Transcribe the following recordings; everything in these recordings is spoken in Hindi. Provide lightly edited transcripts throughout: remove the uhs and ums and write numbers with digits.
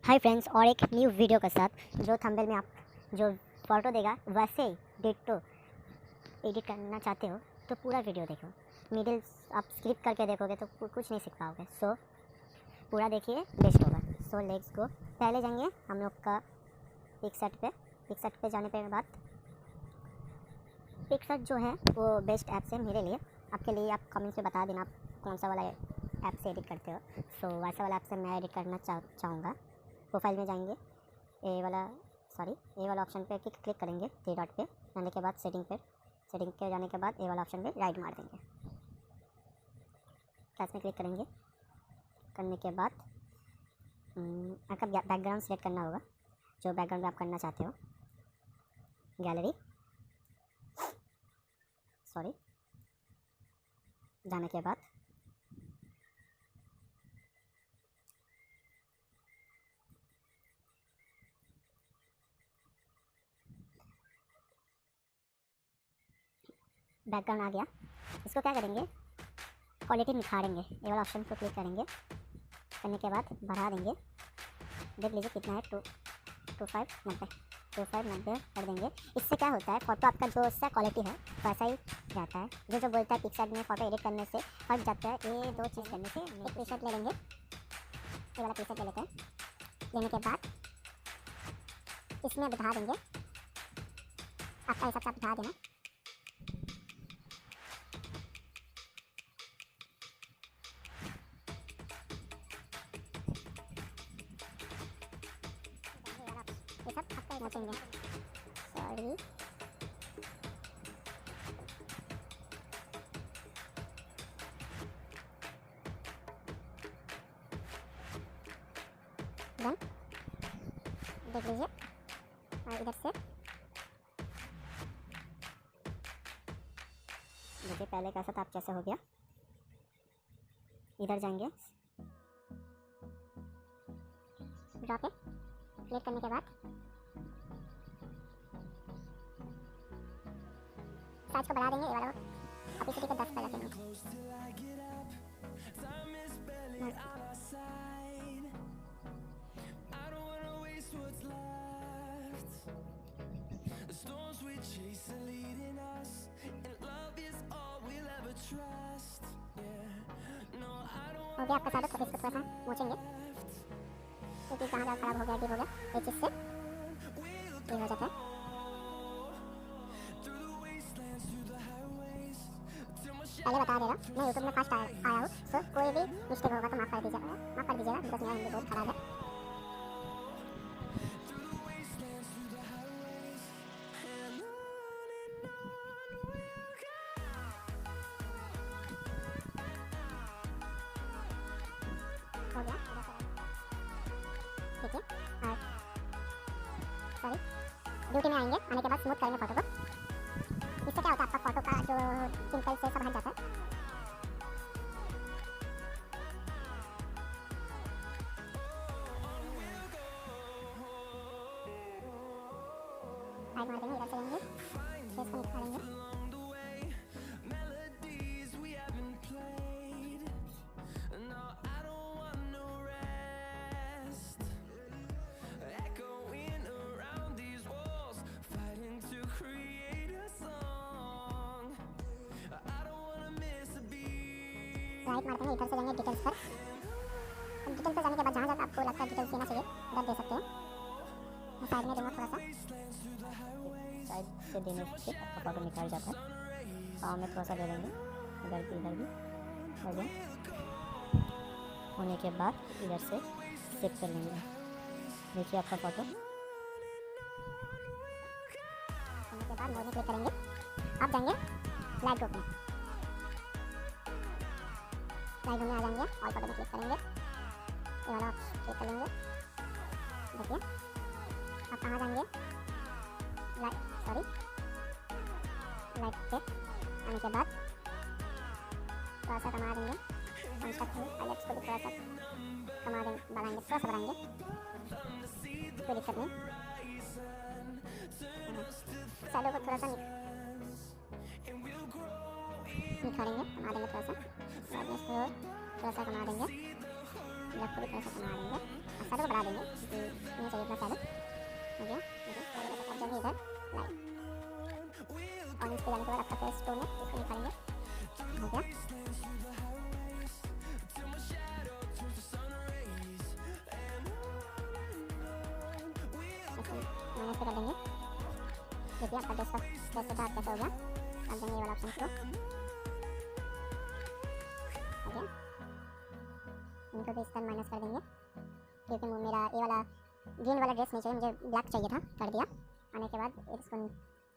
हाय फ्रेंड्स, और एक न्यू वीडियो के साथ जो थंबनेल में आप जो फ़ोटो देगा वैसे ही डिट्टो एडिट करना चाहते हो तो पूरा वीडियो देखो। मिडिल आप स्किप करके देखोगे तो कुछ नहीं सीख पाओगे। सो पूरा देखिए, बेस्ट होगा। So let's go. पहले जाएंगे हम लोग का पिक्सआर्ट पे जाने के बाद पिक्सआर्ट जो है वो बेस्ट ऐप है मेरे लिए। आपके लिए आप कमेंट्स में बता देना आप कौन सा वाला ऐप से एडिट करते हो। सो वैसा वाला ऐप से मैं एडिट करना चाहूँगा। प्रोफाइल में जाएंगे, ए वाला ऑप्शन पे क्लिक करेंगे, थ्री डॉट पे जाने के बाद सेटिंग पे जाने के बाद ए वाला ऑप्शन पे राइट मार देंगे। प्लस में क्लिक करेंगे, करने के बाद आपका बैकग्राउंड सेलेक्ट करना होगा, जो बैकग्राउंड आप करना चाहते हो। गैलरी जाने के बाद बैकग्राउंड आ गया। इसको क्या करेंगे, क्वालिटी निखारेंगे। ये वाला ऑप्शन को क्लिक करेंगे, करने के बाद बढ़ा देंगे। देख लीजिए कितना है, 2590 कर देंगे। इससे क्या होता है, फ़ोटो आपका जो सा क्वालिटी है वैसा ही जाता है। जो बोलता है पिक्सआर्ट में फ़ोटो एडिट करने से हट जाता है, ये दो चीज़ करने से। एक प्रीसेट ले लेंगे, ये वाला प्रीसेट ले लेते हैं। लेने के बाद इसमें बढ़ा देंगे, आपका हिसाब से आप बढ़ा देना। ये सब आपका होना चाहिए। देख लीजिए, और इधर से देखिए पहले कैसा था, आप कैसे हो गया। इधर जाएंगे, ड्रॉ पे क्लिक करने के बाद साइज को बढ़ा देंगे। ये वाला ऑपेसिटी को 10 पर रखेंगे। हो गया आपका सारा। इसको थोड़ा सा मोचेंगे, क्योंकि कहाँ खराब हो गया, डिप हो गया, एक चीज़ से ये हो जाता है। पहले बता दे रहा, मैं यूट्यूब में फर्स्ट आया हूँ, सो कोई भी मिस्टेक होगा तो माफ़ कर दीजिएगा, बिकॉज मेरा हिंदी बहुत खराब है। हो गया, ठीक है। और ड्यूटी में आएंगे, आने के बाद स्मूथ करेंगे फोटो को। इससे क्या होता है, आपका फोटो का जो पिंपल से सब हट जाता है। राइट मार देंगे, इधर से लेंगे, फेस को निकालेंगे। राइट मार देंगे, इधर से जाएंगे डिटेल्स पर। डिटेल्स पर जाने के बाद जहाँ जहाँ आपको लगता है डिटेल्स देना चाहिए उधर दे सकते हो। मैं साइड में दूँगा, थोड़ा सा साइड से देने से आपका फोटो निकाल जाता है। पाँव में थोड़ा सा दे देंगे, इधर भी हो गया। होने के बाद इधर से सेव कर लेंगे। देखिए आपका फोटो होने के बाद मोड में क्लिक करेंगे। आप जाएंगे लाइटरूम में, लाइटरूम में आ जाएंगे और फोटो में क्लिक करेंगे। ये वाला क्लिक कर लेंगे। देखिए आप कहाँ जाएंगे, लाइट पे आने के बाद थोड़ा सा कमा देंगे। हाईलाइट्स को भी थोड़ा सा कमा देंगे, बढ़ाएंगे, थोड़ा सा बढ़ाएंगे, कोई दिक्कत नहीं। शैडो को थोड़ा सा निखारेंगे, कमा देंगे थोड़ा सा। ब्राइटनेस को थोड़ा सा कमा देंगे, लेफ्ट को भी थोड़ा सा कमा देंगे और शैडो को बढ़ा देंगे। नहीं चाहिए इतना सैलड। हो गया। अब जाएंगे इधर लाइट ऑरेंज पे जाने के बाद आपका फेस टोन है इसको निकालेंगे। हो गया। माइनस पे कर देंगे। देखिए आपका फेस का डार्क कैसे हो गया। अब देंगे ये वाला ऑप्शन को। हो गया। इनको भी इस तरह माइनस कर देंगे क्योंकि मेरा ये वाला ग्रीन वाला ड्रेस नहीं चाहिए, मुझे ब्लैक चाहिए था, कर दिया। आने के बाद इसको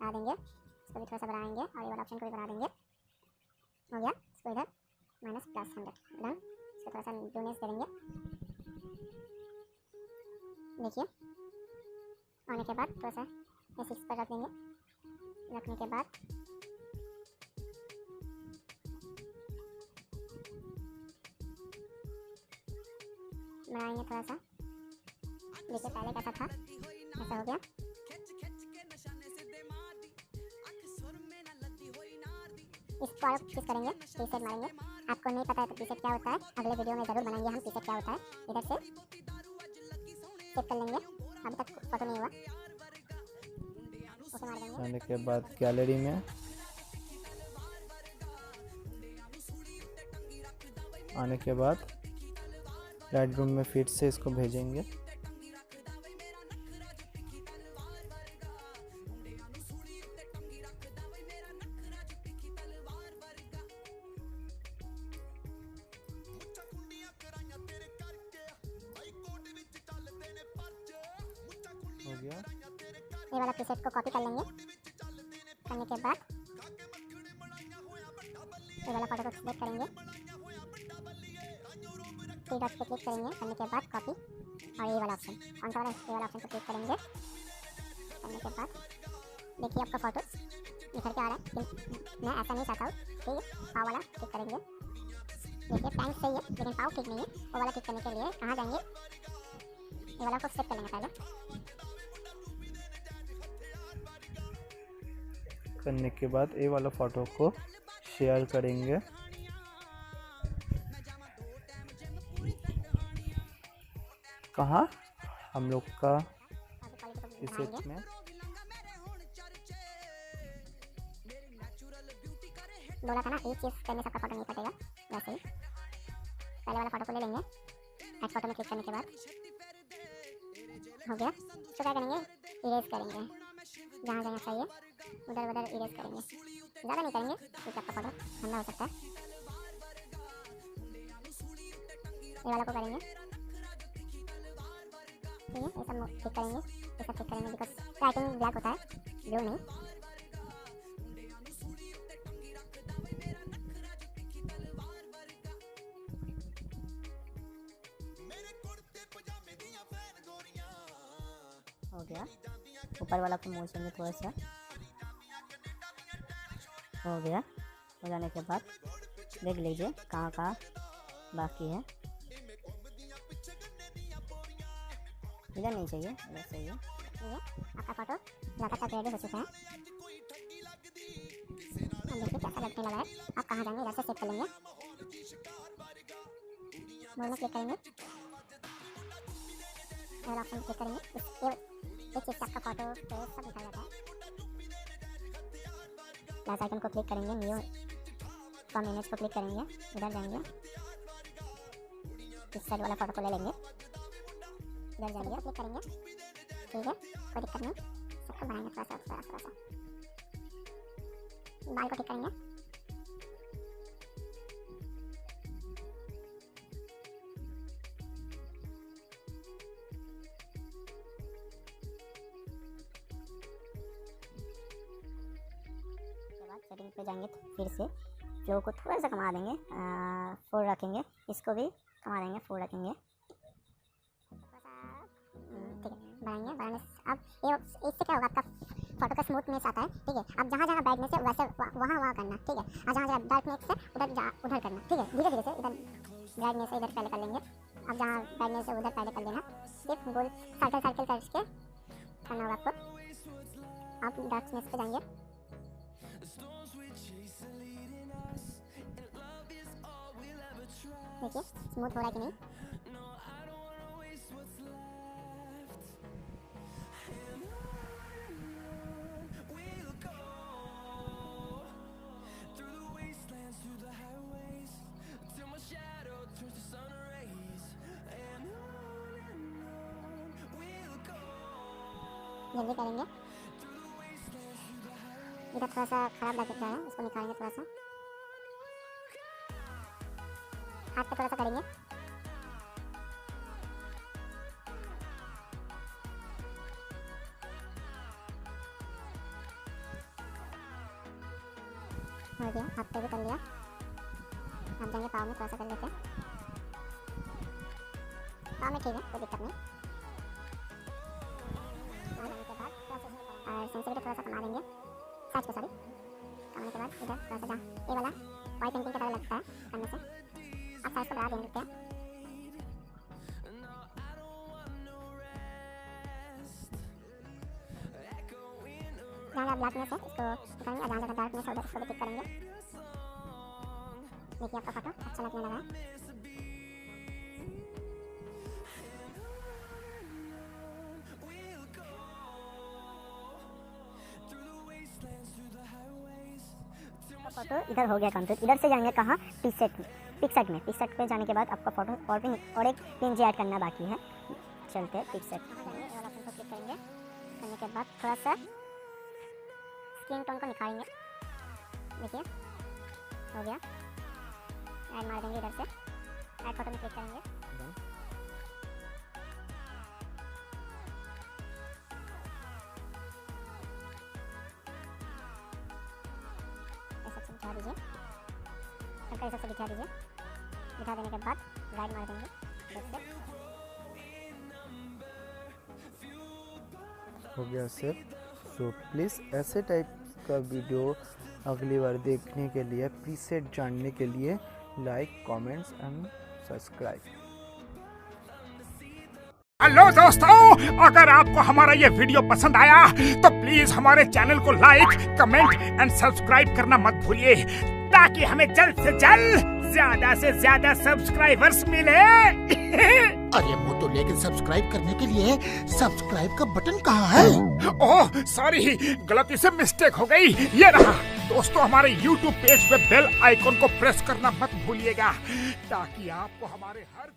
आ देंगे, इसको भी थोड़ा सा बढ़ाएंगे और ये वाला ऑप्शन को भी बढ़ा देंगे। हो गया। इसको इधर -+100 डन। इसको थोड़ा सा ब्लूनेस दे देंगे। देखिए आने के बाद थोड़ा सा ये 6 पर रख देंगे। रखने के बाद बनाएंगे थोड़ा सा। देखिए पहले कैसा था, ऐसा हो गया। इसको आप किस करेंगे, प्रीसेट मारेंगे। आपको नहीं पता है तो प्रीसेट क्या होता है, अगले वीडियो में ज़रूर बनाएंगे हम प्रीसेट क्या होता है। इधर से सेव कर लेंगे। अभी तक फोटो नहीं हुआ, उसे मार देंगे। आने के बाद गैलरी में आने के बाद लाइटरूम में फिर से इसको भेजेंगे। हो गया। ये वाला प्रीसेट को कॉपी कर लेंगे। करने के बाद ये वाला फोटो को सिलेक्ट करेंगे, 3 डॉट पे क्लिक करेंगे। करने के बाद कॉपी और ये वाला ऑप्शन ऑन का ये वाला ऑप्शन को क्लिक करेंगे। करने के बाद देखिए आपका फोटो निकल के आ रहा है, मैं ऐसा नहीं चाहता हूँ। ठीक है, पाव वाला क्लिक करेंगे। देखिए पैंट सही है लेकिन पाव ठीक नहीं है। वो वाला क्लिक करने के लिए कहाँ जाएंगे, ये वाला को सेट कर लेंगे। पहले करने के बाद ये वाला फ़ोटो को शेयर करेंगे। कहाँ हम लोग का प्रीसेट में बोला था ना, एक चीज़ करने सबका फोटो नहीं कटेगा। वैसे ही पहले वाला फोटो को ले लेंगे। ऐड फोटो में क्लिक करने के बाद हो गया। तो क्या करेंगे, इरेज करेंगे। जहाँ जहाँ चाहिए उधर उधर इरेज करेंगे, ज़्यादा नहीं करेंगे क्योंकि आपका फोटो ठंडा हो सकता है। ये वाला को करेंगे। ठीक है, ये सब क्लिक करेंगे, ये सब क्लिक करेंगे बिकॉज राइटिंग ब्लैक होता है, ब्लू नहीं। हो गया। ऊपर वाला को मोचेंगे थोड़ा सा। हो गया। हो जाने के बाद देख लीजिए कहाँ कहाँ बाकी है। इधर नहीं चाहिए, इधर चाहिए। ये आपका फोटो ज़्यादातर रेडी हो चुका है। देखिए कैसा लगने लगा है। आप कहाँ जाएंगे, इधर से सेव कर लेंगे। मोड में क्लिक करेंगे, और ऑप्शन क्लिक करेंगे। एक चीज़ से आपका फोटो फेस सब निकल जाता है। प्लस आइकन को क्लिक करेंगे, न्यू फ्रॉम इमेज को क्लिक करेंगे। इधर जाएंगे, पिक्चर वाला फोटो को ले लेंगे। इधर जाएंगे, क्लिक करेंगे। ठीक है, कोई दिक्कत नहीं। सबको बढ़ाएंगे थोड़ा सा थोड़ा सा। बाल को ठीक करेंगे। सेटिंग पे जाएंगे तो फिर से फ्लो को थोड़ा सा कमा देंगे, 4 रखेंगे। इसको भी कमा देंगे, 4 रखेंगे। ठीक है, बढ़ाएंगे। बढ़ाने से अब ये इससे क्या होगा, आपका फोटो का स्मूथनेस आता है। ठीक है, अब जहाँ जहाँ ब्राइटनेस है वैसे वहाँ करना। ठीक है, और जहाँ जहाँ डार्कनेस है उधर करना। ठीक है, धीरे धीरे से इधर ब्राइटनेस है इधर पहले कर लेंगे। अब जहाँ ब्राइटनेस है उधर पहले कर लेना। सिर्फ गोल सर्कल सर्कल करके करना होगा आपको। आप डार्कनेस पे जाएंगे। देखिए स्मूथ हो रहा है कि नहीं। जल्दी करेंगे। इधर थोड़ा सा खराब लग रहा है, इसको निकालेंगे थोड़ा सा, हाथ पे थोड़ा सा करेंगे। हो गया, हाथ पे भी कर लिया। अब जाएंगे पाँव में, थोड़ा सा कर लेते हैं। पाँव में ठीक है, कोई दिक्कत नहीं। और सेंसिटिविटी थोड़ा सा कमा देंगे, साइज को सॉरी, कमाने के बाद इधर थोड़ा सा जहाँ ये वाला वॉल पेंटिंग की तरह लगता है करने से, आप साइज को बढ़ा देंगे क्या। जहाँ जहाँ ब्लैकनेस है इसको निकालेंगे, जहाँ जहाँ डार्कनेस है उधर इसको भी टिक करेंगे। देखिए आपका फोटो अच्छा लगने लगा है। फोटो इधर हो गया कंप्लीट। इधर से जाएंगे कहाँ, पिक्सर्ट में। पिक्सर्ट पे जाने के बाद आपका फोटो और एक PNG ऐड करना बाकी है। चलते हैं पिक्सर्ट को क्लिक करेंगे। करने के बाद थोड़ा सा स्किन टोन को निकालेंगे। देखिए हो गया, ऐड मार देंगे इधर से, ऐड फोटो में क्लिक करेंगे। बिठा दीजिए, हल्का ऐसा बिठा दीजिए। बिठा देने के बाद गाइड मार देंगे इधर से। हो गया सेव। सो प्लीज़ ऐसे टाइप का वीडियो अगली बार देखने के लिए, प्रीसेट जानने के लिए like, comments and subscribe. Hello दोस्तों, अगर आपको हमारा ये वीडियो पसंद आया तो प्लीज हमारे चैनल को लाइक, कमेंट एंड सब्सक्राइब करना मत भूलिए, ताकि हमें जल्द से जल्द ज्यादा से ज्यादा सब्सक्राइबर्स मिले। अरे मोटो, लेकिन सब्सक्राइब करने के लिए सब्सक्राइब का बटन कहाँ है? ओह सॉरी, गलती से मिस्टेक हो गई, ये रहा। दोस्तों हमारे YouTube पेज पे बेल आइकॉन को प्रेस करना मत भूलिएगा, ताकि आपको हमारे हर